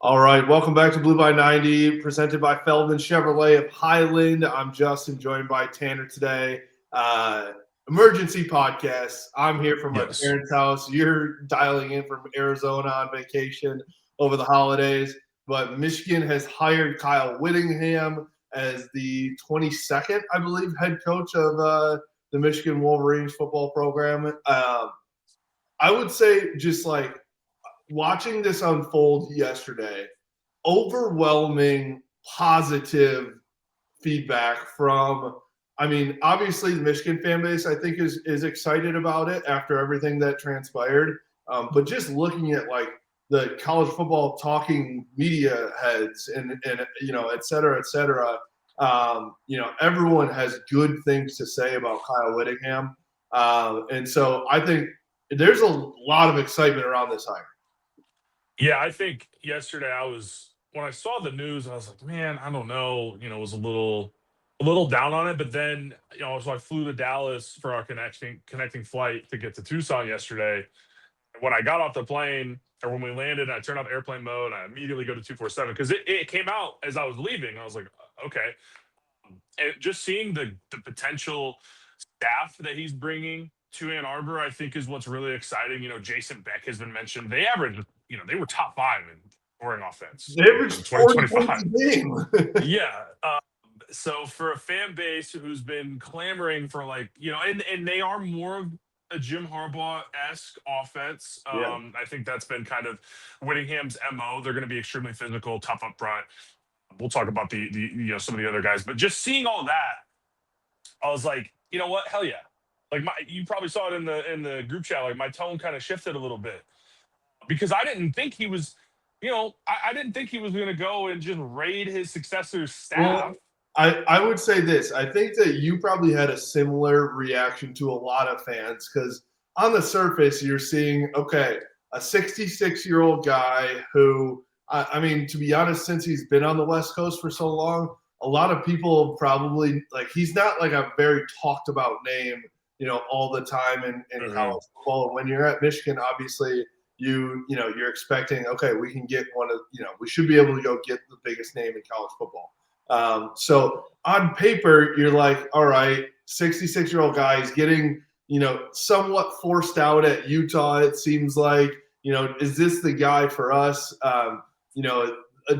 All right, welcome back to Blue by 90, presented by Feldman Chevrolet of Highland. I'm Justin, joined by Tanner today. Emergency podcast. I'm here from my Yes. parents' house. You're dialing in from Arizona on vacation over the holidays. But Michigan has hired Kyle Whittingham as the 22nd, I believe, head coach of the Michigan Wolverines football program. I would say just like watching this unfold yesterday, overwhelming positive feedback from, I mean, obviously the Michigan fan base, I think, is excited about it after everything that transpired. But just looking at like the college football talking media heads and et cetera, et cetera. Everyone has good things to say about Kyle Whittingham. And so I think there's a lot of excitement around this hire. Yeah, I think yesterday when I saw the news, I was like, man, I don't know, was a little down on it. But then, so I flew to Dallas for our connecting flight to get to Tucson yesterday. When I got off the plane or when we landed, I turned off airplane mode. I immediately go to 247 because it came out as I was leaving. I was like, okay. And just seeing the potential staff that he's bringing to Ann Arbor, I think is what's really exciting. Jason Beck has been mentioned. They averaged, they were top five in scoring offense They in averaged 40 points 2025. a game. Yeah. So for a fan base who's been clamoring for and they are more of a Jim Harbaugh-esque offense. Yeah. I think that's been kind of Whittingham's MO. They're going to be extremely physical, tough up front. We'll talk about the some of the other guys, but just seeing all that, I was like, you know what? Hell yeah. Like you probably saw it in the group chat. Like my tone kind of shifted a little bit because I didn't think he was, I didn't think he was going to go and just raid his successor's staff. Well, I would say this. I think that you probably had a similar reaction to a lot of fans because on the surface, you're seeing, okay, a 66-year-old guy who, I mean, to be honest, since he's been on the West Coast for so long, a lot of people probably, like, he's not like a very talked about name, all the time in college football. And when you're at Michigan, obviously, you're expecting, okay, we can get we should be able to go get the biggest name in college football. So on paper, you're like, all right, 66-year-old guy is getting, somewhat forced out at Utah. It seems like, is this the guy for us?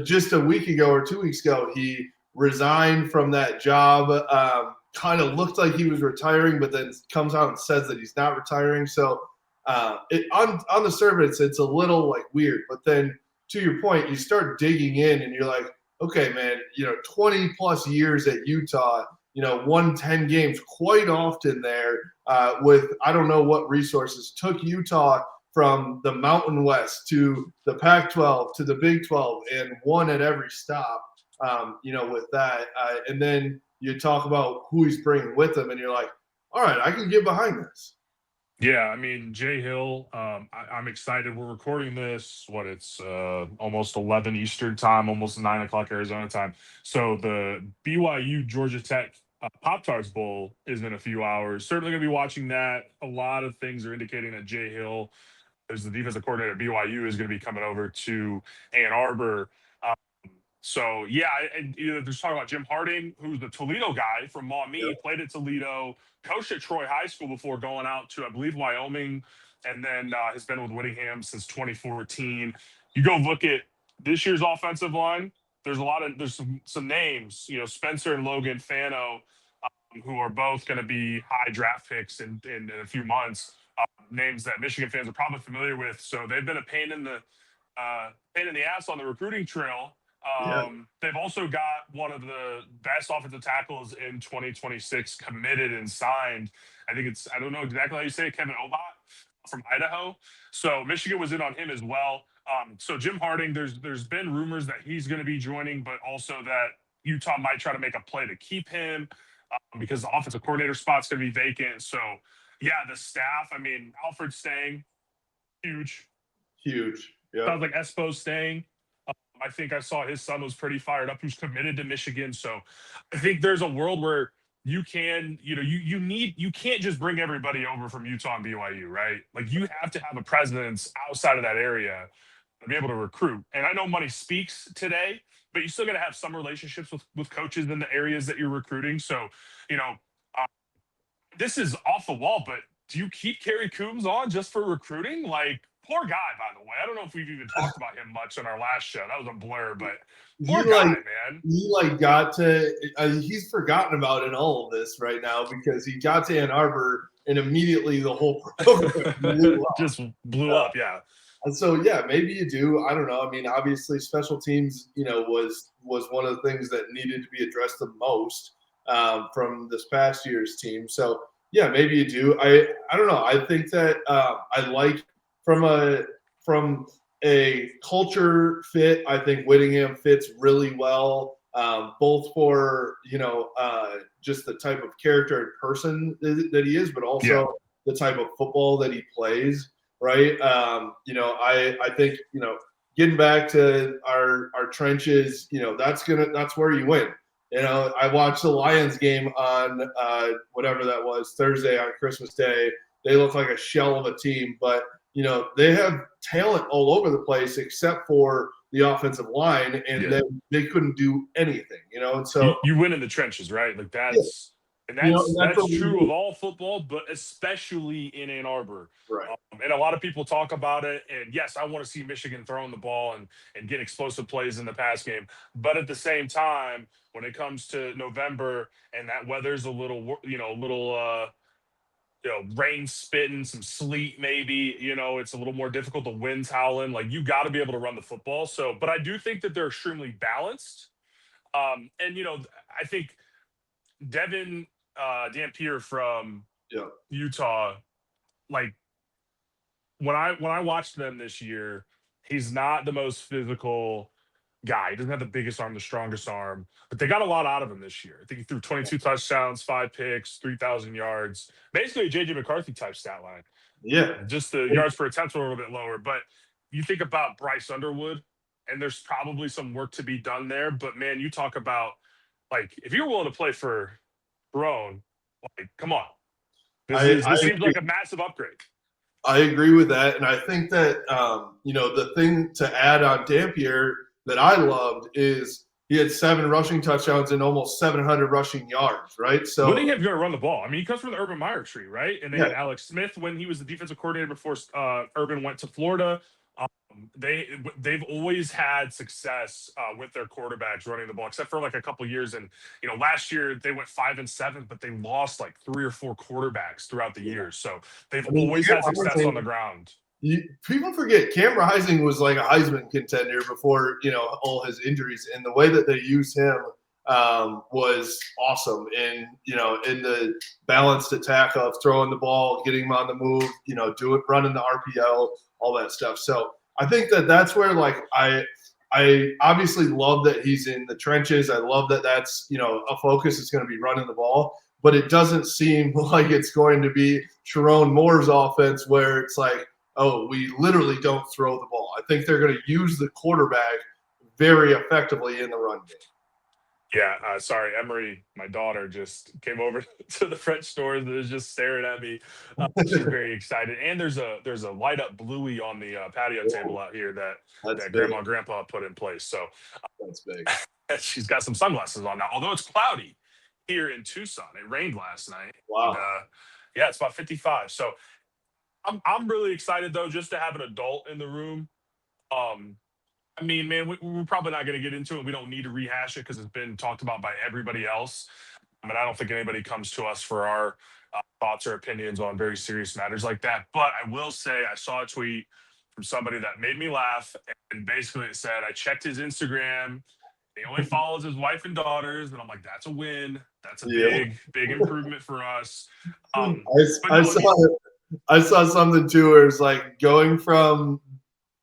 Just a week ago or 2 weeks ago, he resigned from that job. Kind of looked like he was retiring, but then comes out and says that he's not retiring. So on the surface, it's a little like weird. But then to your point, you start digging in and you're like, okay, man, 20 plus years at Utah, won 10 games quite often there with I don't know what resources took Utah from the Mountain West to the Pac-12 to the Big 12 and won at every stop, with that. And then you talk about who he's bringing with him and you're like, all right, I can get behind this. Yeah, I mean, Jay Hill, I'm excited. We're recording this, it's almost 11 Eastern time, almost 9 o'clock Arizona time. So the BYU Georgia Tech Pop-Tarts Bowl is in a few hours. Certainly going to be watching that. A lot of things are indicating that Jay Hill, as the defensive coordinator at BYU, is going to be coming over to Ann Arbor. So yeah, and there's talking about Jim Harding, who's the Toledo guy from Maumee, played at Toledo, coached at Troy High School before going out to, I believe, Wyoming, and then has been with Whittingham since 2014. You go look at this year's offensive line. There's some names, Spencer and Logan Fano, who are both going to be high draft picks in a few months. Names that Michigan fans are probably familiar with. So they've been a pain in the ass on the recruiting trail. They've also got one of the best offensive tackles in 2026 committed and signed. I don't know exactly how you say it, Kevin Obot from Idaho. So Michigan was in on him as well. So Jim Harding, there's been rumors that he's going to be joining, but also that Utah might try to make a play to keep him because the offensive coordinator spot's going to be vacant. So yeah, the staff, I mean, Alfred staying, huge. Yeah. Sounds like Espo's staying. I think I saw his son was pretty fired up, who's committed to Michigan. So I think there's a world where you can, you can't just bring everybody over from Utah and BYU, right? Like you have to have a presence outside of that area to be able to recruit. And I know money speaks today, but you still got to have some relationships with coaches in the areas that you're recruiting. So, you know, uh, this is off the wall, but do you keep Kerry Coombs on just for recruiting? Like, poor guy, by the way. I don't know if we've even talked about him much on our last show. That was a blur, but He poor guy, like man. he like got to he's forgotten about in all of this right now because he got to Ann Arbor and immediately the whole program blew up. Just blew up, yeah. And so yeah, maybe you do. I don't know. I mean, obviously, special teams, was one of the things that needed to be addressed the most from this past year's team. So yeah, maybe you do. I don't know. I think that I like from a culture fit. I think Whittingham fits really well, both for just the type of character and person that he is, but also the type of football that he plays. Right. I think, getting back to our trenches, that's where you win. I watched the Lions game on whatever that was, Thursday on Christmas Day. They look like a shell of a team, but they have talent all over the place except for the offensive line, and they couldn't do anything, and so you win in the trenches, right? Like that's and that's true of all football, but especially in Ann Arbor. Right. And a lot of people talk about it. And yes, I want to see Michigan throwing the ball and get explosive plays in the pass game. But at the same time, when it comes to November and that weather's a little, rain spitting, some sleet, maybe, it's a little more difficult. The wind's howling. Like you got to be able to run the football. So, but I do think that they're extremely balanced. And I think Devin Dampier from Utah, like when I watched them this year, he's not the most physical guy. He doesn't have the biggest arm, the strongest arm, but they got a lot out of him this year. I think he threw 22 touchdowns, 5 picks, 3,000 yards, basically a JJ McCarthy type stat line. Yeah. Just the yards per attempt were a little bit lower, but you think about Bryce Underwood, and there's probably some work to be done there. But man, you talk about like if you're willing to play for Brown, like come on, this seems like a massive upgrade. I agree with that, and I think that the thing to add on Dampier that I loved is he had 7 rushing touchdowns and almost 700 rushing yards, right? So Whittingham's going to run the ball. I mean, he comes from the Urban Meyer tree, right? And they had Alex Smith when he was the defensive coordinator before Urban went to Florida. They've always had success with their quarterbacks running the ball, except for like a couple years. And last year they went 5-7, but they lost like 3 or 4 quarterbacks throughout the years. So they've always had success on the ground. People forget Cam Rising was like a Heisman contender before all his injuries, and the way that they used him was awesome. And in the balanced attack of throwing the ball, getting him on the move, running the RPO, all that stuff. So I think that's where I obviously love that he's in the trenches. I love that that's a focus is going to be running the ball, but it doesn't seem like it's going to be Sharon Moore's offense where it's like, oh, we literally don't throw the ball. I think they're going to use the quarterback very effectively in the run game. Yeah, sorry, Emery, my daughter, just came over to the French store and was just staring at me. She's very excited. And there's a light up bluey on the patio table out here that Grandma and Grandpa put in place. So that's big. She's got some sunglasses on now, although it's cloudy here in Tucson. It rained last night. Wow. And, it's about 55. So I'm really excited though, just to have an adult in the room. I mean, man, we're probably not going to get into it. We don't need to rehash it because it's been talked about by everybody else. I mean, I don't think anybody comes to us for our thoughts or opinions on very serious matters like that. But I will say I saw a tweet from somebody that made me laugh. And basically it said, I checked his Instagram. He only follows his wife and daughters. And I'm like, that's a win. That's a big improvement for us. I saw something too where it's like going from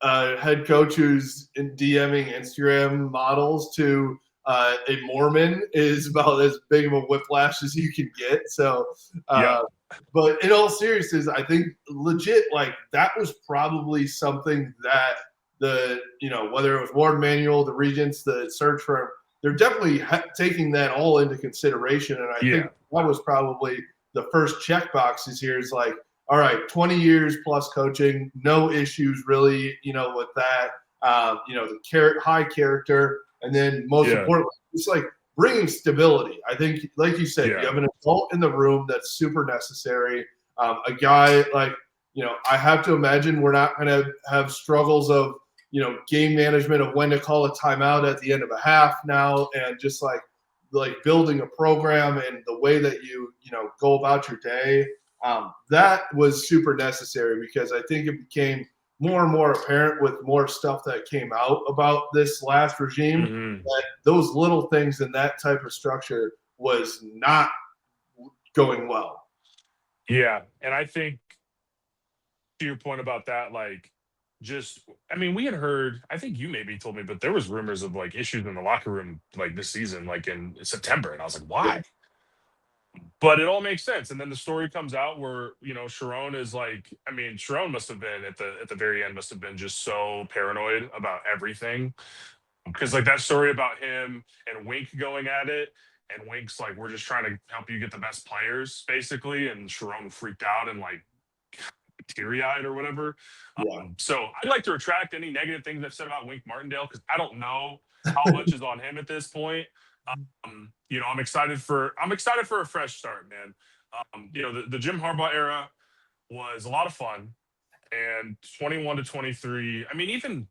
head coach who's DMing Instagram models to a Mormon is about as big of a whiplash as you can get. So, but in all seriousness, I think legit, like that was probably something that whether it was Warren Manuel, the Regents, the search firm, they're definitely taking that all into consideration. And I think that was probably the first check boxes here is like, all right, 20 years plus coaching, no issues really, with that. the high character, and then most importantly, it's like bringing stability. I think, like you said, you have an adult in the room that's super necessary. A guy like, I have to imagine we're not going to have struggles of, game management of when to call a timeout at the end of a half now, and just like building a program and the way that you go about your day. That was super necessary, because I think it became more and more apparent with more stuff that came out about this last regime that those little things in that type of structure was not going well. Yeah. And I think, to your point about that, we had heard, I think you maybe told me, but there was rumors of like issues in the locker room like this season, like in September. And I was like, why? Yeah. But it all makes sense. And then the story comes out where, Sharon is like, Sharon must have been at the very end, must have been just so paranoid about everything. Because like that story about him and Wink going at it, and Wink's like, we're just trying to help you get the best players, basically. And Sharon freaked out and like teary-eyed or whatever. Yeah. So I'd like to retract any negative things I've said about Wink Martindale, because I don't know how much is on him at this point. I'm excited for a fresh start, man. The Jim Harbaugh era was a lot of fun, and 21 to 23. Even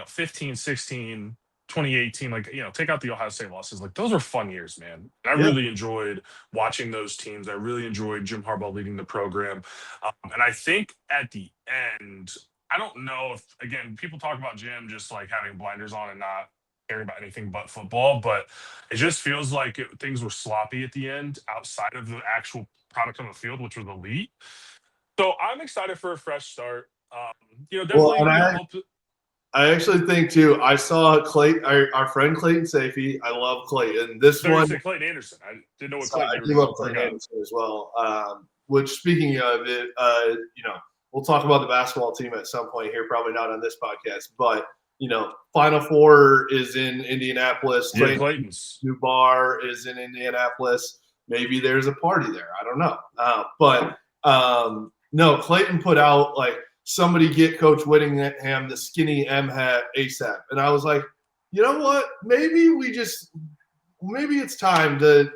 15, 16, 2018, take out the Ohio State losses. Like, those were fun years, man. And I really enjoyed watching those teams. I really enjoyed Jim Harbaugh leading the program. And I think at the end, I don't know if, again, people talk about Jim just like having blinders on and not caring about anything but football, but it just feels like things were sloppy at the end outside of the actual product on the field, which was elite. So I'm excited for a fresh start. Definitely hope. I actually think too. I saw Clayton, our friend Clayton Safey. I love Clayton. This one, Clayton Anderson. I didn't know what Clayton. I love Clayton Anderson as well. Which, speaking of it, we'll talk about the basketball team at some point here. Probably not on this podcast, but Final Four is in Indianapolis. Clayton's new bar is in Indianapolis. Maybe there's a party there. I don't know. No, Clayton put out like, somebody get Coach Whittingham the skinny M hat ASAP. And I was like, you know what? Maybe it's time to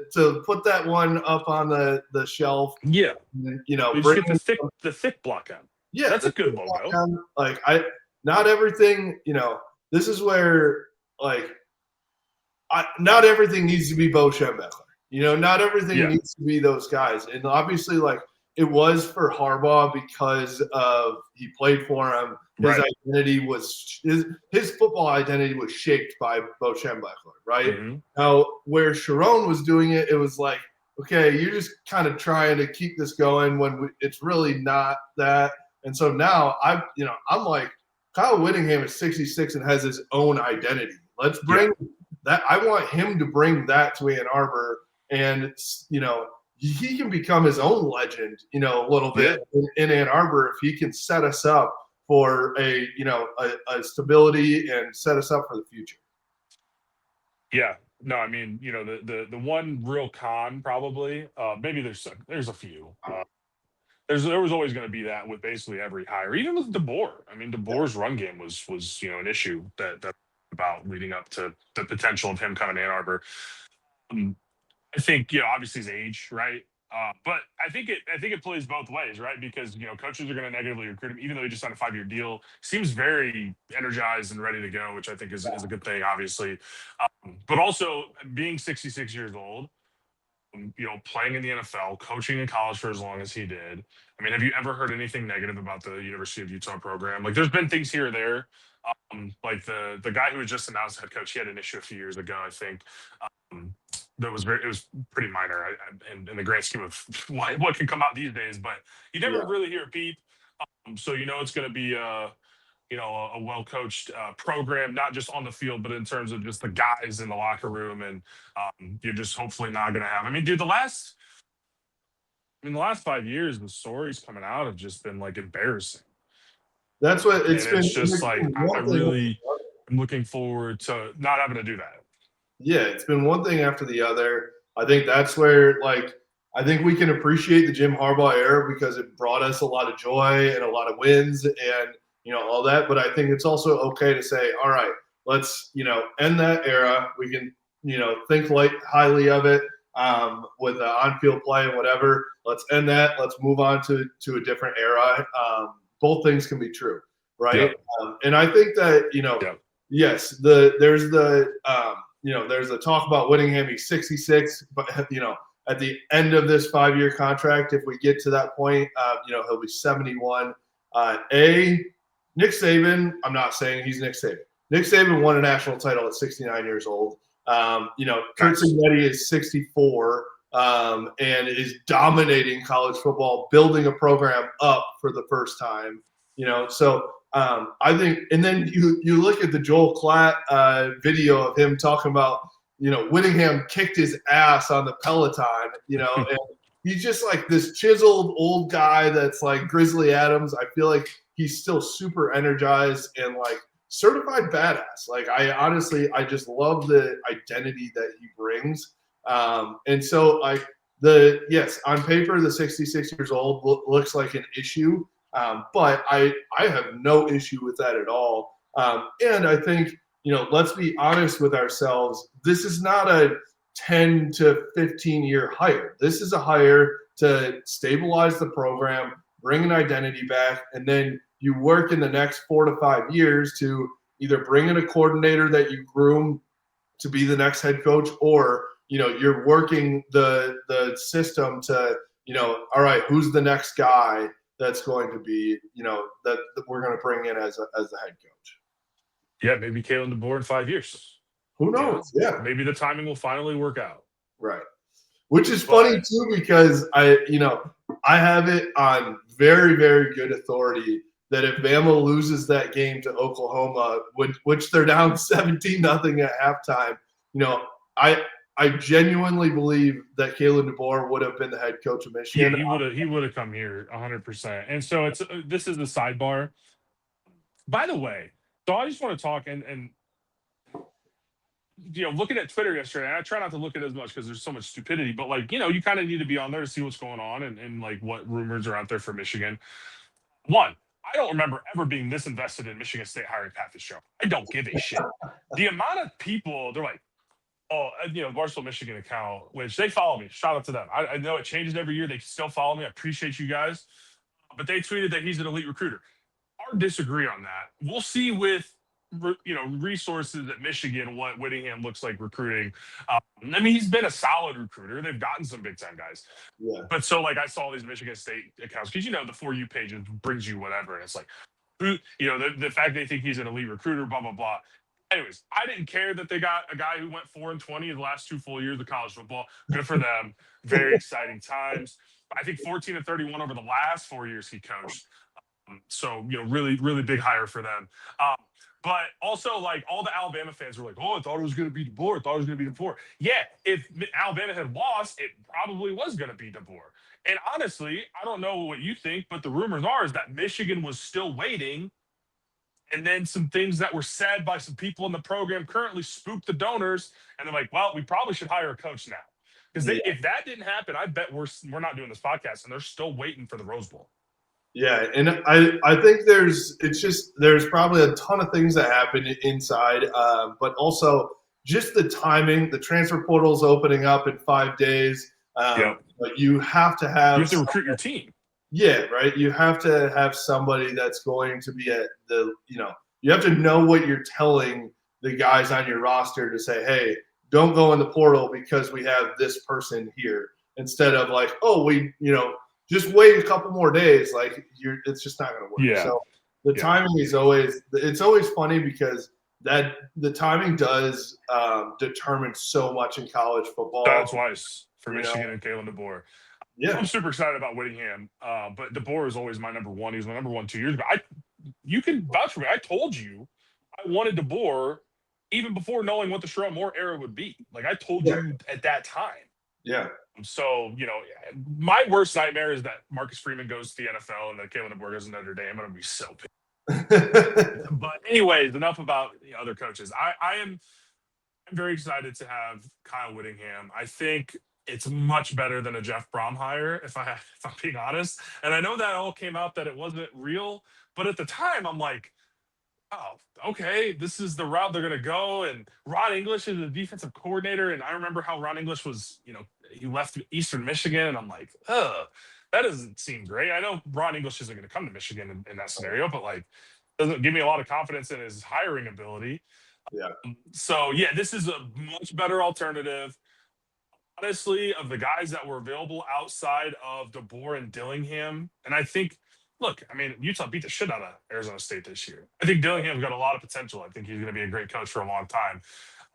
put that one up on the shelf. Yeah. Bring the thick block out. Yeah. That's a good logo. Not everything, this is where not everything needs to be Bo Schembechler. Not everything needs to be those guys. And obviously it was for Harbaugh because of he played for him. His identity was his football identity was shaped by Bo Schembechler, right? Mm-hmm. Now, where Sharon was doing it, it was like, okay, you're just kind of trying to keep this going when it's really not that. And so now I'm like, Kyle Whittingham is 66 and has his own identity. Let's bring that. I want him to bring that to Ann Arbor, and he can become his own legend, a little bit in Ann Arbor if he can set us up for a stability and set us up for the future. Yeah. No, the one real con probably, maybe there's a few. There was always going to be that with basically every hire, even with DeBoer. DeBoer's run game was an issue that about leading up to the potential of him coming to Ann Arbor. I think, obviously his age, right? But I think it plays both ways, right? Because, coaches are going to negatively recruit him, even though he just signed a 5-year deal. Seems very energized and ready to go, which I think is a good thing, obviously. But also being 66 years old, playing in the NFL, coaching in college for as long as he did. Have you ever heard anything negative about the University of Utah program? Like, there's been things here or there. Like the guy who was just announced head coach, he had an issue a few years ago, I think. It was pretty minor in the grand scheme of what can come out these days, but you never really hear a peep. So it's going to be a well-coached program, not just on the field, but in terms of just the guys in the locker room, and you're just hopefully not going to have. Dude, the last 5 years, the stories coming out have just been like embarrassing. That's what it's been. It's just like I'm looking forward to not having to do that. Yeah, it's been one thing after the other. I think that's where, I think we can appreciate the Jim Harbaugh era because it brought us a lot of joy and a lot of wins. And all that. But I think it's also okay to say, all right, let's, end that era. We can, think highly of it with on-field play and whatever. Let's end that. Let's move on to a different era. Both things can be true, right? And I think that, yes, there's the talk about Whittingham. He's 66, but at the end of this 5-year contract, if we get to that point, he'll be 71. Nick Saban, I'm not saying he's Nick Saban. Nick Saban won a national title at 69 years old. Kurt Cignetti is 64 and is dominating college football, building a program up for the first time. So I think, and then you look at the Joel Klatt video of him talking about, Whittingham kicked his ass on the Peloton, and he's just like this chiseled old guy that's like Grizzly Adams. I feel like he's still super energized and like certified badass. Like I just love the identity that he brings. And so like on paper, the 66 years old looks like an issue. But I have no issue with that at all. And I think, let's be honest with ourselves. This is not a 10 to 15 year hire. This is a hire to stabilize the program, bring an identity back, and then you work in the next 4 to 5 years to either bring in a coordinator that you groom to be the next head coach, or, you're working the system to, all right, who's the next guy that's going to be, that we're going to bring in as the head coach. Yeah, maybe Kalen DeBoer in 5 years. Who knows? Yeah. Maybe the timing will finally work out. Right. Which is funny too, because I have it on very, very good authority that if Bama loses that game to Oklahoma, which they're down 17-0 at halftime, I genuinely believe that Kalen DeBoer would have been the head coach of Michigan. Yeah, he would have come here 100%. And so this is the sidebar. By the way, so I just want to talk and looking at Twitter yesterday, and I try not to look at it as much because there's so much stupidity, but like, you kind of need to be on there to see what's going on and like what rumors are out there for Michigan. One, I don't remember ever being this invested in Michigan State hiring Pat Fitzgerald. I don't give a shit. The amount of people, they're like, Barstool Michigan account, which they follow me. Shout out to them. I know it changes every year. They still follow me. I appreciate you guys. But they tweeted that he's an elite recruiter. I disagree on that. We'll see with resources at Michigan what Whittingham looks like recruiting. He's been a solid recruiter. They've gotten some big time guys. Yeah. But so like I saw these Michigan State accounts because the For You page brings you whatever, and it's like, the fact they think he's an elite recruiter, blah blah blah. Anyways, I didn't care that they got a guy who went 4-20 the last 2 full years of college football. Good for them. Very exciting times. I think 14-31 over the last 4 years he coached. So, really, really big hire for them. But also, like, all the Alabama fans were like, oh, I thought it was going to be DeBoer. I thought it was going to be DeBoer. Yeah, if Alabama had lost, it probably was going to be DeBoer. And honestly, I don't know what you think, but the rumors are is that Michigan was still waiting. And then some things that were said by some people in the program currently spooked the donors. And they're like, well, we probably should hire a coach now. Because if that didn't happen, I bet we're not doing this podcast, and they're still waiting for the Rose Bowl. Yeah, and I think there's probably a ton of things that happen inside, but also just the timing. The transfer portal's opening up in 5 days. But you have to recruit your team. Yeah, right. You have to have somebody that's going to be at the, you have to know what you're telling the guys on your roster to say, hey, don't go in the portal because we have this person here, instead of like, oh, we, just wait a couple more days. Like it's just not going to work. Yeah. So the timing is it's always funny because the timing does determine so much in college football. That's wise for Michigan and Kalen DeBoer. Yeah, I'm super excited about Whittingham, but DeBoer is always my number one. He was my number one 2 years ago. You can vouch for me. I told you I wanted DeBoer even before knowing what the Sherrone Moore era would be. Like I told you at that time. Yeah. So, my worst nightmare is that Marcus Freeman goes to the NFL and that Kalen DeBoer goes to Notre Dame. I'm going to be so pissed. But anyways, enough about the other coaches. I'm very excited to have Kyle Whittingham. I think it's much better than a Jeff Brom hire, if I'm being honest. And I know that all came out that it wasn't real, But at the time, I'm like, oh, okay, this is the route they're gonna go. And Ron English is the defensive coordinator, and I remember how Ron English was, he left Eastern Michigan, and I'm like, that doesn't seem great. I know Ron English isn't gonna come to Michigan in that scenario, but like, doesn't give me a lot of confidence in his hiring ability. Yeah. So yeah, this is a much better alternative. Honestly, of the guys that were available outside of DeBoer and Dillingham, and I think, look, I mean, Utah beat the shit out of Arizona State this year. I think Dillingham's got a lot of potential. I think he's going to be a great coach for a long time.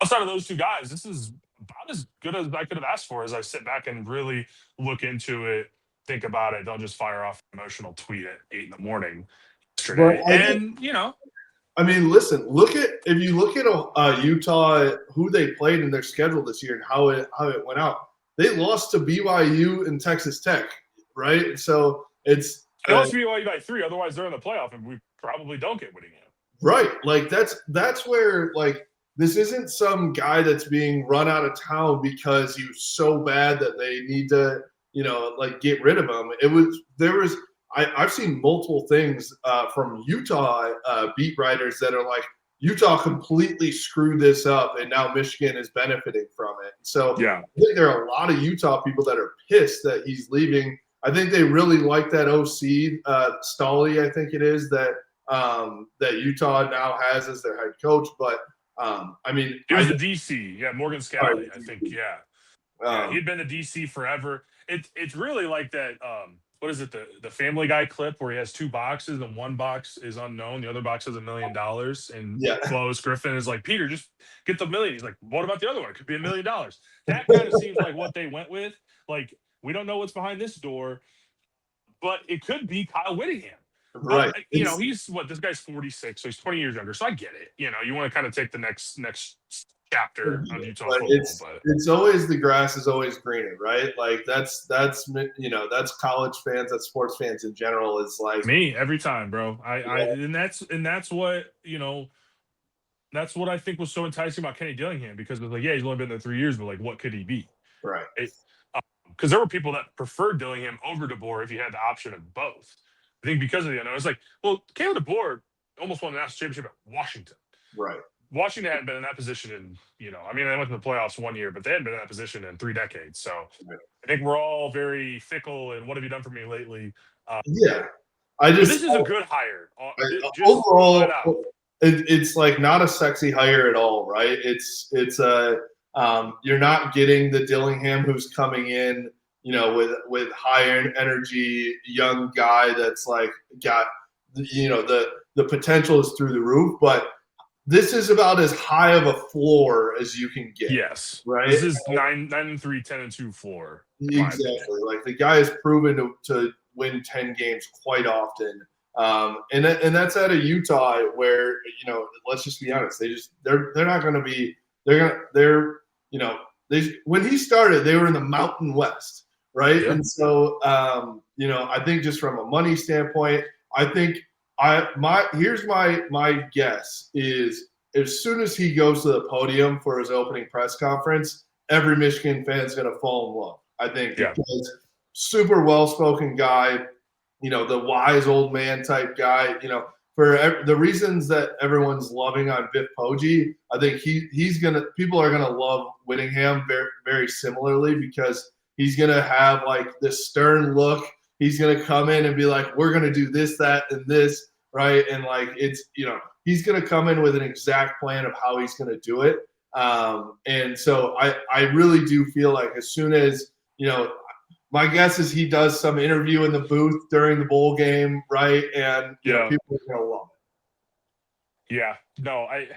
Outside of those two guys, this is about as good as I could have asked for as I sit back and really look into it, think about it. Don't just fire off an emotional tweet at 8 in the morning yesterday. And, I mean, listen. If you look at Utah, who they played in their schedule this year, and how it went out. They lost to BYU and Texas Tech, right? So it's they lost to BYU by 3. Otherwise, they're in the playoff, and we probably don't get Whittingham. Right, like that's where like this isn't some guy that's being run out of town because he was so bad that they need to like get rid of him. I've seen multiple things from Utah beat writers that are like, Utah completely screwed this up, and now Michigan is benefiting from it. So yeah, I think there are a lot of Utah people that are pissed that he's leaving. I think they really like that OC, Stolly, I think it is, that Utah now has as their head coach. But I mean, he was the DC, Morgan Scalley, I think, he'd been the DC forever. It's really like that. What is it? The Family Guy clip where he has 2 boxes and one box is unknown, the other box has $1 million, and Lois Griffin is like, Peter, just get the $1 million. He's like, what about the other one? It could be $1 million. That kind of seems like what they went with. Like, we don't know what's behind this door, but it could be Kyle Whittingham. Right. He's this guy's 46, so he's 20 years younger. So I get it. You want to kind of take the next chapter of Utah football. But it's always the grass is always greener, right? Like that's college fans, that's sports fans in general. Is like me every time, bro. And that's what that's what I think was so enticing about Kenny Dillingham, because it was like, he's only been there 3 years, but like, what could he be? Right. Because there were people that preferred Dillingham over DeBoer if you had the option of both. I think because of it's like, well, Caleb DeBoer almost won the national championship at Washington. Right. Washington hadn't been in that position in, they went to the playoffs 1 year, but they hadn't been in that position in 3 decades. So I think we're all very fickle and what have you done for me lately? This is a good hire. Overall, it's like not a sexy hire at all, right? It's you're not getting the Dillingham who's coming in, with higher energy, young guy that's like got, the potential is through the roof, but this is about as high of a floor as you can get. Yes. Right. This is 9-3, 10-2 floor. Exactly. Like the guy has proven to win 10 games quite often. And that's out of Utah where, let's just be honest, they're not going to be, when he started, they were in the Mountain West. Right. Yep. And so, I think just from a money standpoint, I think here's my guess is as soon as he goes to the podium for his opening press conference, every Michigan fan is going to fall in love. I think because super well-spoken guy, the wise old man type guy, for the reasons that everyone's loving on Biff Poggi, I think people are gonna love Whittingham very, very similarly, because he's gonna have like this stern look. He's going to come in and be like, we're going to do this, that, and this, right? And like, it's, he's going to come in with an exact plan of how he's going to do it. And so I really do feel like as soon as, my guess is he does some interview in the booth during the bowl game, right? And people are going to love it. Yeah. No, if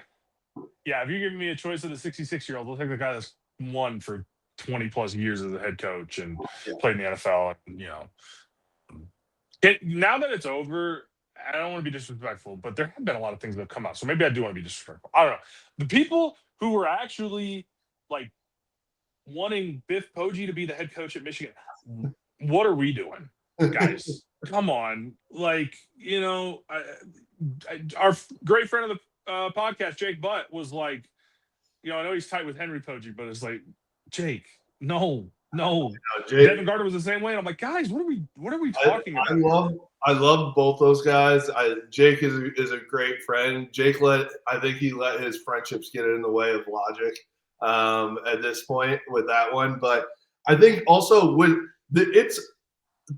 you're giving me a choice of the 66-year-old, we'll take the guy that's won for 20 plus years as a head coach and played in the NFL, and, now that it's over, I don't want to be disrespectful, but there have been a lot of things that have come out. So maybe I do want to be disrespectful. I don't know. The people who were actually like wanting Biff Poggi to be the head coach at Michigan, what are we doing, guys? Come on. Like, our great friend of the podcast, Jake Butt, was like, I know he's tight with Henry Poggi, but it's like, Jake, no, No. Jake, Devin Gardner was the same way. And I'm like, guys, what are we talking I about love here? I love both those guys. Jake is a great friend. I think he let his friendships get in the way of logic at this point with that one. But I think also it's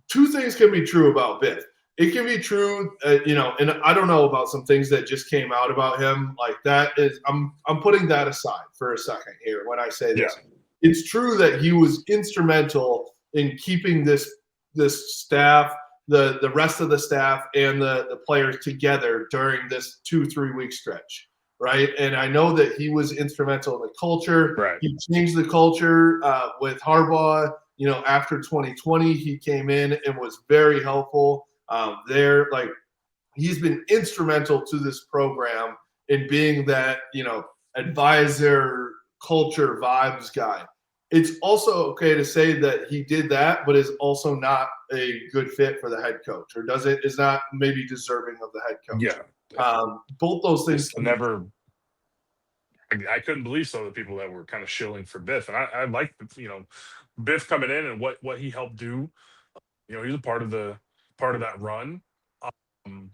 two things can be true about Biff. It can be true, and I don't know about some things that just came out about him. Like that is, I'm putting that aside for a second here when I say Yeah. this. It's true that he was instrumental in keeping this staff, the rest of the staff, and the players together during this 2-3 week stretch, right? And I know that he was instrumental in the culture. Right. He changed the culture with Harbaugh. After 2020, he came in and was very helpful there. Like he's been instrumental to this program in being that, advisor, culture, vibes guy. It's also okay to say that he did that, but is also not a good fit for the head coach, or is not maybe deserving of the head coach. Yeah. Both those things. Never. I couldn't believe some of the people that were kind of shilling for Biff, and I like Biff coming in and what he helped do. He's a part of that run. Um,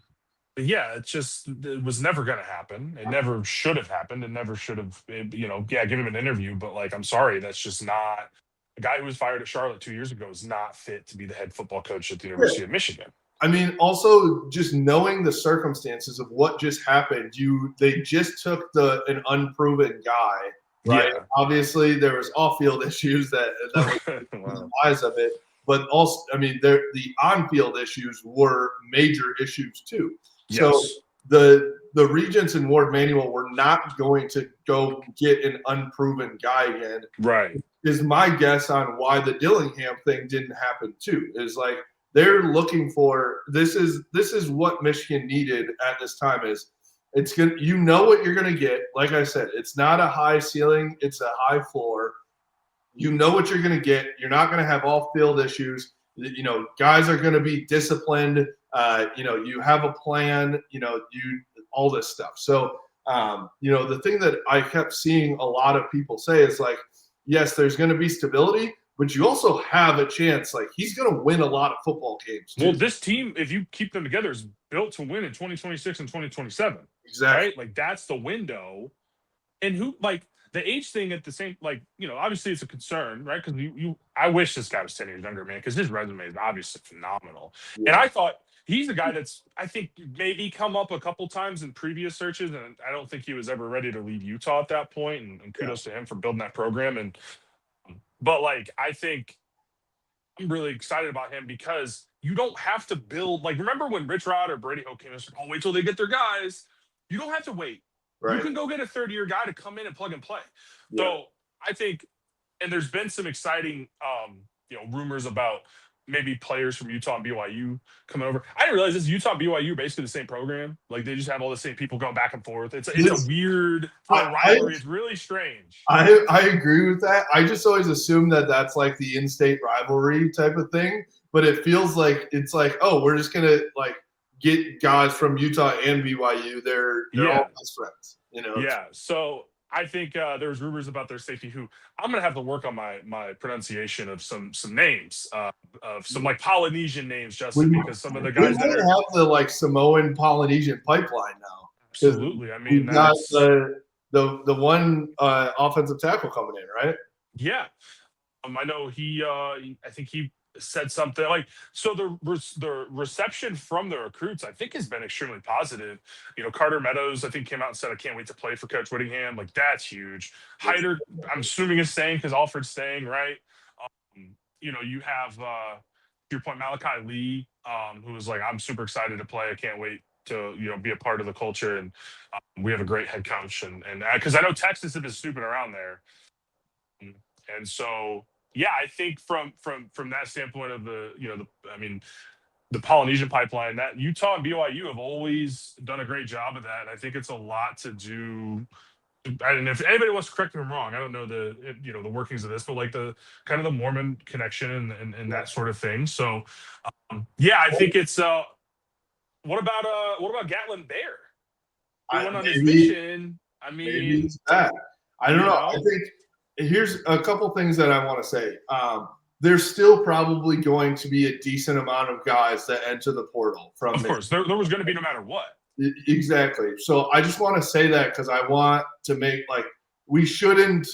but yeah, it was never going to happen. It never should have happened. It never should have. Yeah, give him an interview, but like, I'm sorry, that's just not. A guy who was fired at Charlotte 2 years ago is not fit to be the head football coach at the University of Michigan. I mean, also just knowing the circumstances of what just happened, they just took an unproven guy, right? Yeah. Obviously, there was off-field issues that was the eyes of it, but also, I mean, the on-field issues were major issues too. Yes. So the Regents and Ward Manuel were not going to go get an unproven guy again. Right. Is my guess on why the Dillingham thing didn't happen too. Is like they're looking for this is what Michigan needed at this time. Is it's good, what you're gonna get. Like I said, it's not a high ceiling, it's a high floor. You know what you're gonna get. You're not gonna have off-field issues. Guys are gonna be disciplined. You have a plan. All this stuff. So the thing that I kept seeing a lot of people say is like, yes, there's going to be stability, but you also have a chance. Like he's going to win a lot of football games too. Well, this team, if you keep them together, is built to win in 2026 and 2027. Exactly. Right? Like that's the window. And the age thing at the same, obviously it's a concern, right? Because I wish this guy was 10 years younger, man, because his resume is obviously phenomenal. Yeah. And I thought he's a guy that's, I think, maybe come up a couple times in previous searches, and I don't think he was ever ready to leave Utah at that point. And kudos to him for building that program. But I think I'm really excited about him because you don't have to build. Remember when Rich Rod or Brady Hoke came and said, "Oh, wait till they get their guys." You don't have to wait. Right. You can go get a third-year guy to come in and plug and play. Yeah. So I think, and there's been some exciting, rumors about maybe players from Utah and BYU coming over. I didn't realize this Utah and BYU are basically the same program. Like they just have all the same people going back and forth. It's a weird rivalry. It's really strange. I agree with that. I just always assume that that's like the in-state rivalry type of thing. But it feels like it's like, oh, we're just gonna get guys from Utah and BYU. They're all best friends, Yeah. So I think there's rumors about their safety who I'm gonna have to work on my pronunciation of some names of some Polynesian names, Justin, because some of the guys that have the Samoan Polynesian pipeline now. Absolutely. I mean, got the one offensive tackle coming in, right? Yeah. I know I think he said something so the reception from the recruits I think has been extremely positive. Carter Meadows I think came out and said, "I can't wait to play for Coach Whittingham." That's huge. Hyder, I'm assuming, is staying because Alfred's staying, right? You have to your point, Malachi Lee, who was like, "I'm super excited to play. I can't wait to be a part of the culture." And we have a great head coach, and because I know Texas has been snooping around there, and so. Yeah, I think from that standpoint of the Polynesian pipeline, that Utah and BYU have always done a great job of that. And I think it's a lot to do. And if anybody wants to correct me if I'm wrong, I don't know the workings of this, but the kind of the Mormon connection and that sort of thing. So I think it's what about Gatlin Bear? He went on his mission. I mean, I don't know. I think here's a couple things that I want to say. There's still probably going to be a decent amount of guys that enter the portal from Of course, there was going to be no matter what. Exactly. So I just want to say that because I want to make we shouldn't,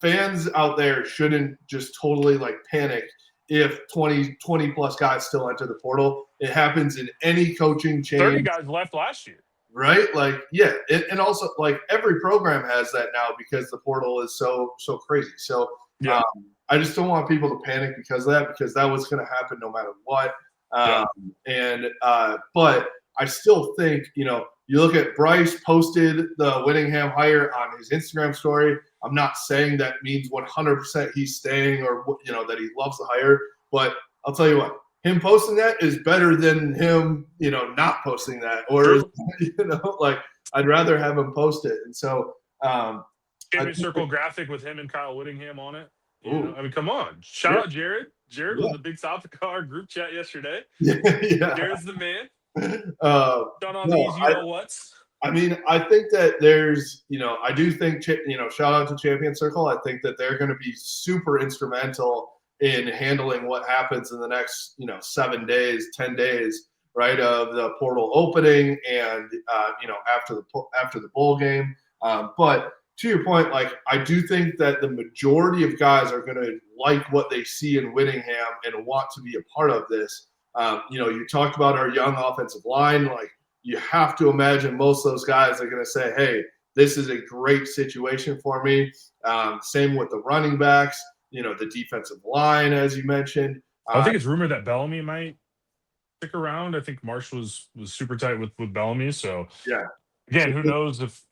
fans out there shouldn't just totally panic if 20 plus guys still enter the portal. It happens in any coaching change. 30 guys left last year. Right? And also every program has that now because the portal is so crazy. So yeah. I just don't want people to panic because of that, because that was going to happen no matter what. But I still think, you look at Bryce posted the Whittingham hire on his Instagram story. I'm not saying that means 100% he's staying or, that he loves the hire. But I'll tell you what, him posting that is better than him, not posting that. Or, I'd rather have him post it. And so Champion Circle graphic with him and Kyle Whittingham on it. I mean, come on. Shout out Jared. Jared was the Big South Car group chat yesterday. Jared's the man. Done on these, what's. I mean, I think that there's, I do think, shout out to Champion Circle. I think that they're going to be super instrumental in handling what happens in the next, 7 days, 10 days, right, of the portal opening and, after the bowl game. But to your point, I do think that the majority of guys are going to like what they see in Whittingham and want to be a part of this. You talked about our young offensive line. You have to imagine most of those guys are going to say, hey, this is a great situation for me. Same with the running backs, the defensive line, as you mentioned. I think it's rumored that Bellamy might stick around. I think Marsh was super tight with Bellamy. So, again, who knows if,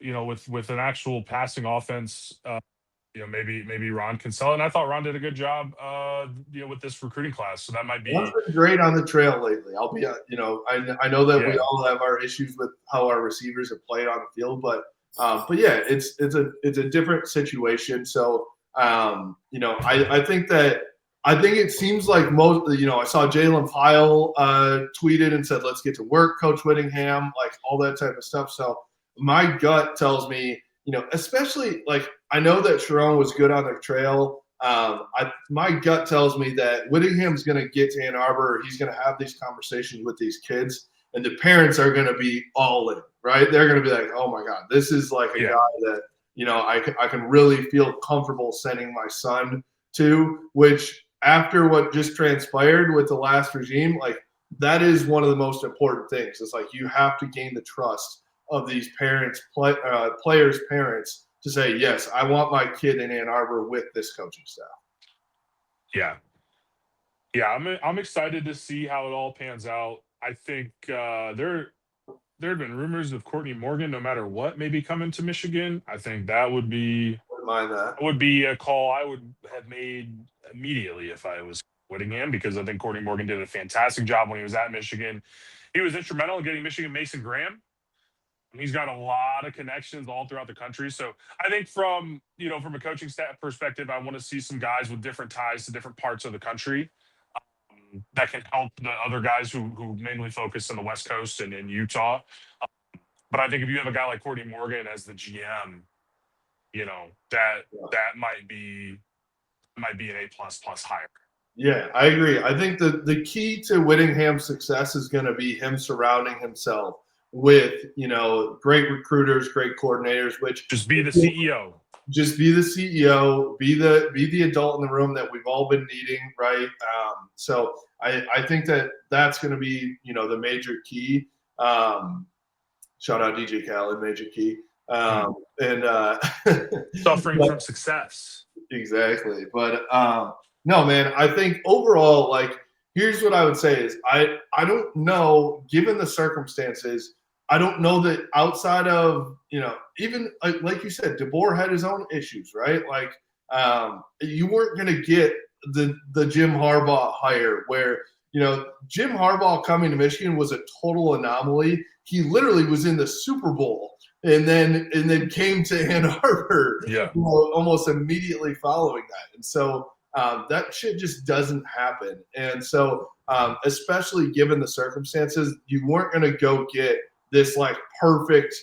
with an actual passing offense, maybe Ron can sell it. And I thought Ron did a good job, with this recruiting class. So that might be great on the trail lately. I'll be, I know that we all have our issues with how our receivers have played on the field, but yeah, it's a different situation. So, I think it seems like most, I saw Jalen Pyle tweeted and said, let's get to work, Coach Whittingham, all that type of stuff. So my gut tells me, especially I know that Sharon was good on the trail. My gut tells me that Whittingham's going to get to Ann Arbor. He's going to have these conversations with these kids, and the parents are going to be all in, right? They're going to be like, oh my God, this is a guy that, I can really feel comfortable sending my son to, which after what just transpired with the last regime, that is one of the most important things. It's you have to gain the trust of these parents, players' parents, to say, yes, I want my kid in Ann Arbor with this coaching staff. Yeah, I'm excited to see how it all pans out. I think there have been rumors of Courtney Morgan, no matter what, maybe coming to Michigan. I think that would be a call I would have made immediately if I was Whittingham, because I think Courtney Morgan did a fantastic job when he was at Michigan. He was instrumental in getting Michigan Mason Graham. He's got a lot of connections all throughout the country. So I think from a coaching staff perspective, I want to see some guys with different ties to different parts of the country that can help the other guys who mainly focus on the West Coast and in Utah. But I think if you have a guy like Courtney Morgan as the GM, that might be an A++ hire. Yeah, I agree. I think the key to Whittingham's success is going to be him surrounding himself with, great recruiters, great coordinators, which just be the CEO. Just be the CEO, be the adult in the room that we've all been needing, right? So I think that's going to be, the major key. Shout out DJ Khaled, major key. Suffering from success. Exactly. But no, man, I think overall, here's what I would say is I don't know, given the circumstances, I don't know that outside of, even like you said, DeBoer had his own issues, right? You weren't going to get the Jim Harbaugh hire where, Jim Harbaugh coming to Michigan was a total anomaly. He literally was in the Super Bowl and then came to Ann Arbor almost immediately following that. And so that shit just doesn't happen. And so especially given the circumstances, you weren't going to go get this perfect,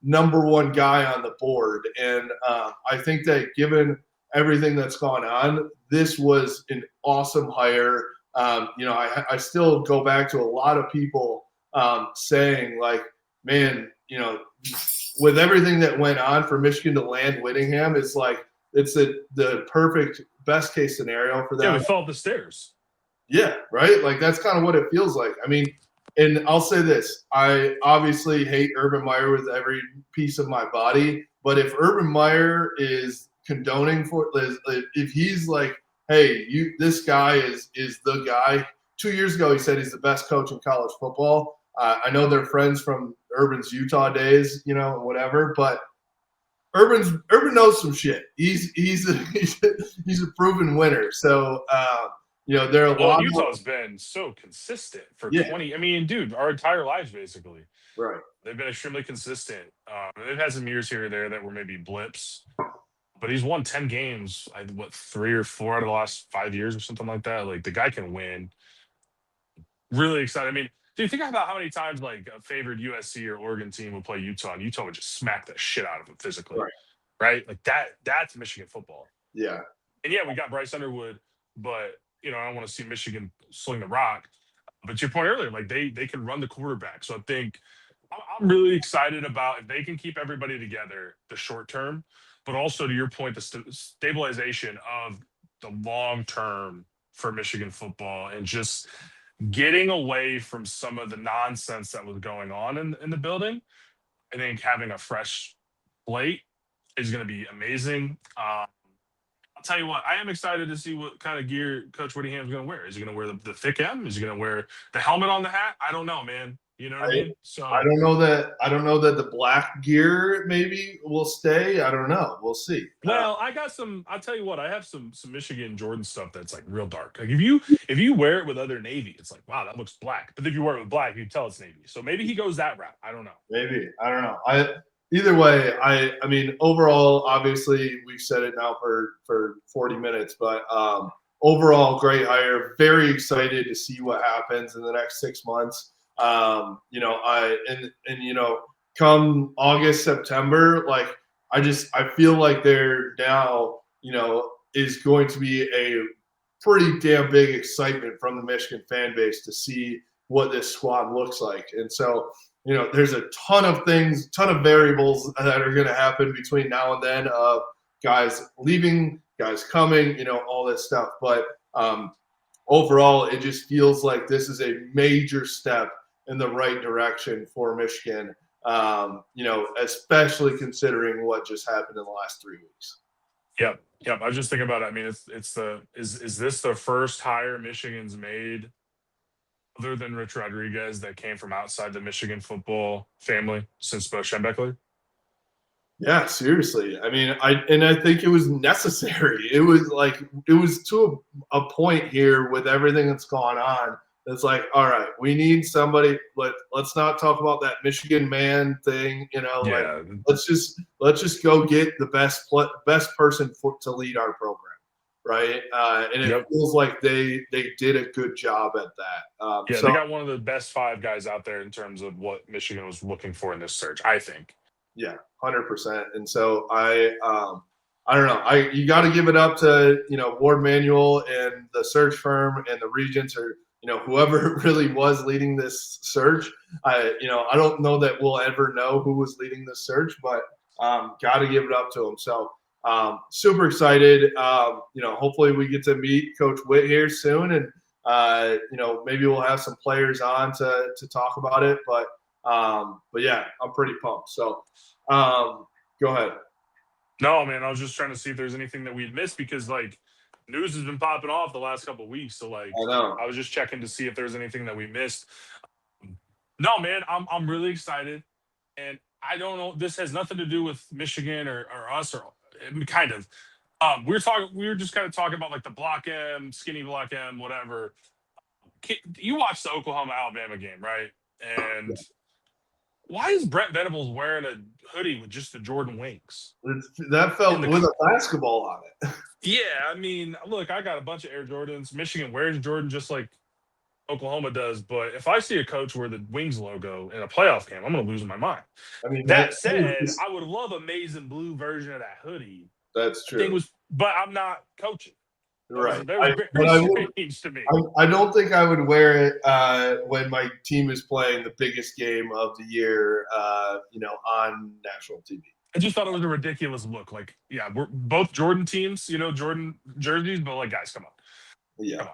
number one guy on the board. And I think that given everything that's gone on, this was an awesome hire. I still go back to a lot of people saying like, man, with everything that went on for Michigan to land Whittingham, it's like it's the perfect best case scenario for them. Yeah, we fell up the stairs. Yeah, right? Like that's kind of what it feels like. I mean, and I'll say this. I obviously hate Urban Meyer with every piece of my body, but if Urban Meyer is condoning if he's like, hey, this guy is the guy. 2 years ago, he said he's the best coach in college football. I know they're friends from Urban's Utah days, whatever, but Urban knows some shit. He's a proven winner. So there are a lot. Utah's been so consistent for 20. I mean, dude, our entire lives basically. Right. They've been extremely consistent. They've had some years here or there that were maybe blips, but he's won 10 games. 3 or 4 out of the last 5 years or something like that. Like the guy can win. Really excited. I mean, dude, think about how many times like a favored USC or Oregon team would play Utah, and Utah would just smack the shit out of them physically, right? Like that's Michigan football. Yeah. And yeah, we got Bryce Underwood, but I don't want to see Michigan sling the rock. But to your point earlier, like they can run the quarterback. So I think I'm really excited about if they can keep everybody together the short term, but also to your point, the stabilization of the long term for Michigan football and just getting away from some of the nonsense that was going on in the building. I think having a fresh plate is going to be amazing. I'll tell you what, I am excited to see what kind of gear Coach Whittingham is going to wear. Is he going to wear the thick M? Is he going to wear the helmet on the hat? I don't know, man. You know what I mean? So I don't know that the black gear maybe will stay. I don't know. We'll see. Well, I got some. I'll tell you what. I have some Michigan Jordan stuff that's like real dark. Like if you wear it with other navy, it's like wow, that looks black. But if you wear it with black, you can tell it's navy. So maybe he goes that route. I don't know. Maybe I don't know. Either way, I mean, overall, obviously, we've said it now for 40 minutes, but overall, great hire. Very excited to see what happens in the next 6 months. Come August, September, like I feel like there now, is going to be a pretty damn big excitement from the Michigan fan base to see what this squad looks like. And so, there's a ton of variables that are going to happen between now and then of guys leaving, guys coming, all this stuff. But overall, it just feels like this is a major step in the right direction for Michigan, especially considering what just happened in the last 3 weeks. Yep. I was just thinking about it. I mean, is this the first hire Michigan's made other than Rich Rodriguez that came from outside the Michigan football family since Bo Schembechler? Yeah, seriously. I mean, I think it was necessary. It was to a point here with everything that's gone on. It's like, all right, we need somebody. Let's not talk about that Michigan man thing. Yeah. Let's just go get the best person to lead our program, right? And it feels like they did a good job at that. They got one of the best 5 guys out there in terms of what Michigan was looking for in this search, I think. Yeah, 100%. And so I don't know. You got to give it up to Ward Manuel and the search firm and the regents or whoever really was leading this search. I don't know that we'll ever know who was leading this search, but got to give it up to him. So super excited. Hopefully we get to meet Coach Whitt here soon, and maybe we'll have some players on to talk about it. But yeah, I'm pretty pumped. So go ahead. No, man, I was just trying to see if there's anything that we'd missed because like news has been popping off the last couple of weeks. So like I was just checking to see if there's anything that we missed. No, man, I'm really excited. And I don't know, this has nothing to do with Michigan or us or kind of. We were just kind of talking about like the block M, skinny block M, whatever. You watched the Oklahoma Alabama game, right? And why is Brent Venables wearing a hoodie with just the Jordan wings? That felt with a basketball on it. Yeah, I mean, look, I got a bunch of Air Jordans. Michigan wears Jordan just like Oklahoma does, but if I see a coach wear the Wings logo in a playoff game, I'm going to lose my mind. I mean, That said, I would love a maize and blue version of that hoodie. that's I think true. but I'm not coaching. Right. That was very strange to me. I don't think I would wear it when my team is playing the biggest game of the year, on national TV. I just thought it was a ridiculous look. Like, yeah, we're both Jordan teams, Jordan jerseys, but like, guys, come on. Yeah.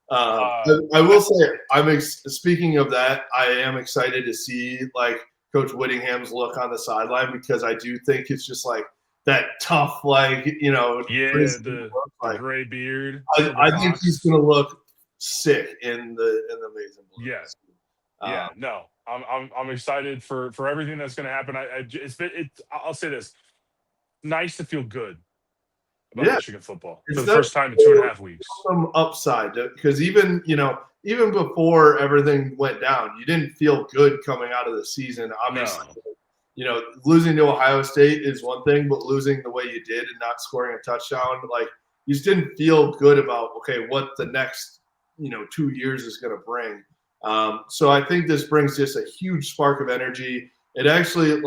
Come on. I will say, speaking of that, I am excited to see like Coach Whittingham's look on the sideline because I do think it's just like that tough, the gray beard. I think he's gonna look sick in the amazing blue. Yeah. No, I'm excited for everything that's going to happen. I'll say this: nice to feel good about Michigan football for the first time in 2.5 weeks. Some upside because even before everything went down, you didn't feel good coming out of the season. Obviously, losing to Ohio State is one thing, but losing the way you did and not scoring a touchdown, like you just didn't feel good about what the next 2 years is going to bring. So I think this brings just a huge spark of energy. It actually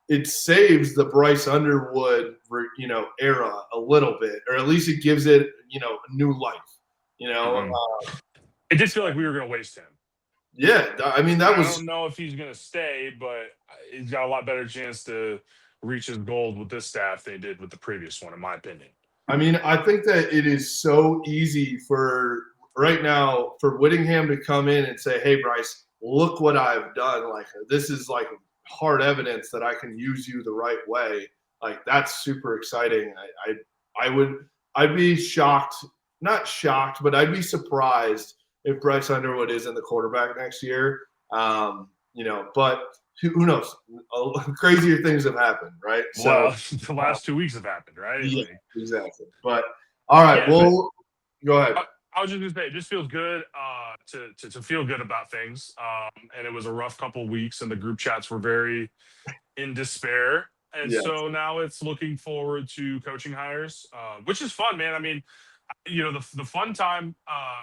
it saves the Bryce Underwood, era a little bit, or at least it gives it, a new life. It did feel like we were going to waste him. Yeah, I mean I don't know if he's going to stay, but he's got a lot better chance to reach his goals with this staff than he did with the previous one, in my opinion. I mean, I think that it is so easy for right now for Whittingham to come in and say, "Hey, Bryce, look what I've done. Like this is like hard evidence that I can use you the right way." Like that's super exciting. I'd be shocked, not shocked, but I'd be surprised if Bryce Underwood isn't the quarterback next year. But who knows? Crazier things have happened, right? Well, the last 2 weeks have happened, right? Yeah, exactly. But all right, go ahead. I was just gonna say, it just feels good to feel good about things. And it was a rough couple of weeks, and the group chats were very in despair. And so now it's looking forward to coaching hires, which is fun, man. I mean, the fun time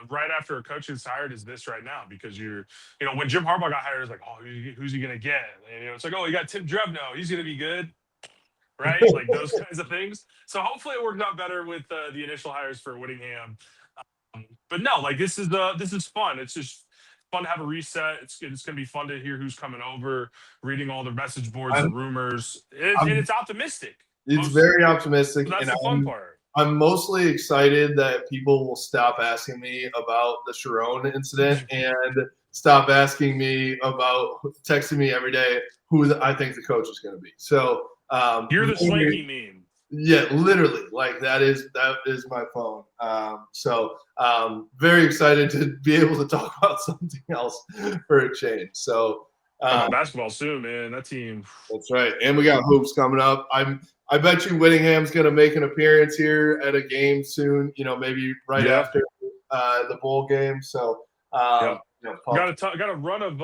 right after a coach is hired is this right now because when Jim Harbaugh got hired, it's like, oh, who's he gonna get? And, it's like, oh, you got Tim Drevno, he's gonna be good, right? Like those kinds of things. So hopefully it worked out better with the initial hires for Whittingham. But no, like this is fun. It's just fun to have a reset. It's gonna be fun to hear who's coming over, reading all the message boards and rumors. And it's optimistic. It's very optimistic. So that's the fun part. I'm mostly excited that people will stop asking me about the Sharon incident and stop texting me every day who I think the coach is going to be. So you're the swanky meme. Yeah, literally. Like that is my phone. Very excited to be able to talk about something else for a change. So basketball soon, man. That team. That's right. And we got hoops coming up. I bet you Whittingham's going to make an appearance here at a game soon. Maybe after the bowl game. So got a run of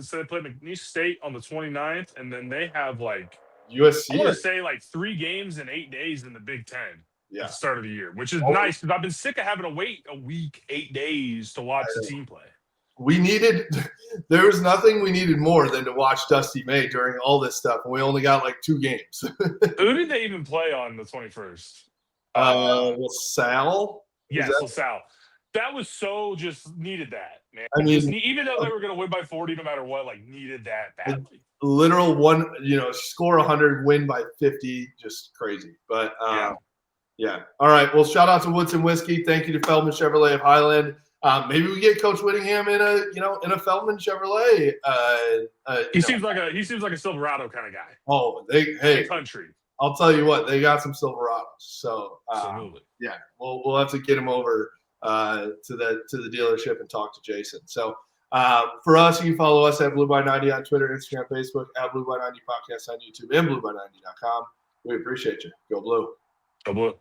so they play McNeese State on the 29th, and then they have USC. I want to say 3 games in 8 days in the Big Ten. At the start of the year, which is nice because I've been sick of having to wait a week, 8 days to watch the team play. There was nothing we needed more than to watch Dusty May during all this stuff, and we only got 2 games. Who did they even play on the 21st? LaSalle? Yes, LaSalle. That was so just needed that, man. I mean, even though they were going to win by 40 no matter what, needed that badly. Literal one, score 100, win by 50, just crazy. But yeah. All right. Well, shout out to Woodson Whiskey. Thank you to Feldman Chevrolet of Highland. Maybe we get Coach Whittingham in a Feldman Chevrolet. He seems like a Silverado kind of guy. Oh, country. I'll tell you what, they got some Silverados. So absolutely, yeah, we'll have to get him over to the dealership and talk to Jason. So for us, you can follow us at Blue by 90 on Twitter, Instagram, Facebook, at Blue by 90 Podcast on YouTube, and BlueBy90.com. We appreciate you. Go Blue. Go Blue.